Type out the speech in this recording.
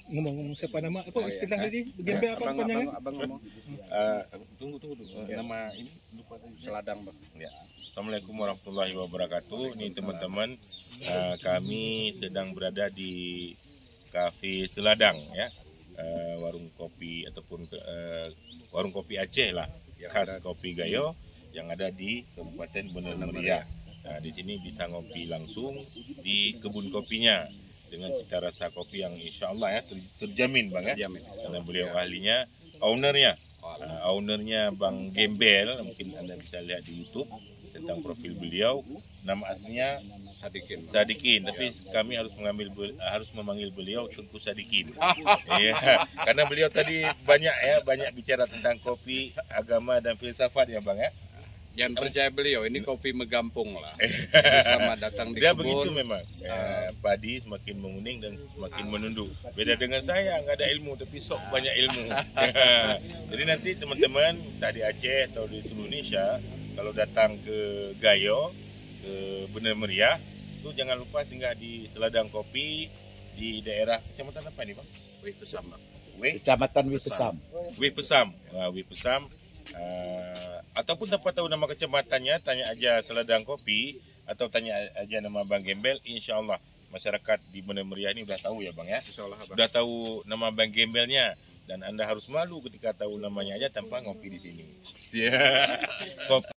ngomong siapa nama apa Oh, istilah iya. tadi gembel apa panjangnya? Abang ngomong. Tunggu dulu. Ya. Nama ini lupa tadi. Seladang, Bang. Ya. Assalamualaikum warahmatullahi wabarakatuh. Ini teman-teman, kami sedang berada di Cafe Seladang ya, warung kopi ataupun warung kopi Aceh lah, khas kopi Gayo yang ada di Kabupaten Bener Meriah. Nah, di sini bisa ngopi langsung di kebun kopinya dengan cita rasa kopi yang insya Allah ya terjamin Bang ya, karena beliau ahlinya, ownernya Bang Gembel, mungkin Anda bisa lihat di YouTube tentang profil beliau. Nama aslinya Sadikin, tapi kami harus memanggil beliau Tengku Sadikin. Iya, karena beliau tadi banyak bicara tentang kopi, agama dan filsafat ya Bang ya. Jangan percaya beliau, ini kopi megampung lah. Sama datang di Dia kebun. begitu memang. Padi semakin menguning dan semakin menunduk. Beda dengan saya, nggak ada ilmu tapi sok banyak ilmu. Jadi nanti teman-teman tadi Aceh atau di seluruh Indonesia kalau datang ke Gayo, ke Bener Meriah, itu jangan lupa singgah di Seladang Kopi di daerah kecamatan apa ini Bang? Wih, Pesam, Bang. Kecamatan Wipesam. Wipesam. Wipesam. Ataupun tanpa tahu nama kecamatannya, tanya aja Seladang Kopi atau tanya aja nama Bang Gembel. Insya Allah masyarakat di Bener Meriah ini udah tahu ya Bang ya. Insya Allah, Bang. Udah tahu nama Bang Gembelnya dan Anda harus malu ketika tahu namanya aja tanpa ngopi di sini.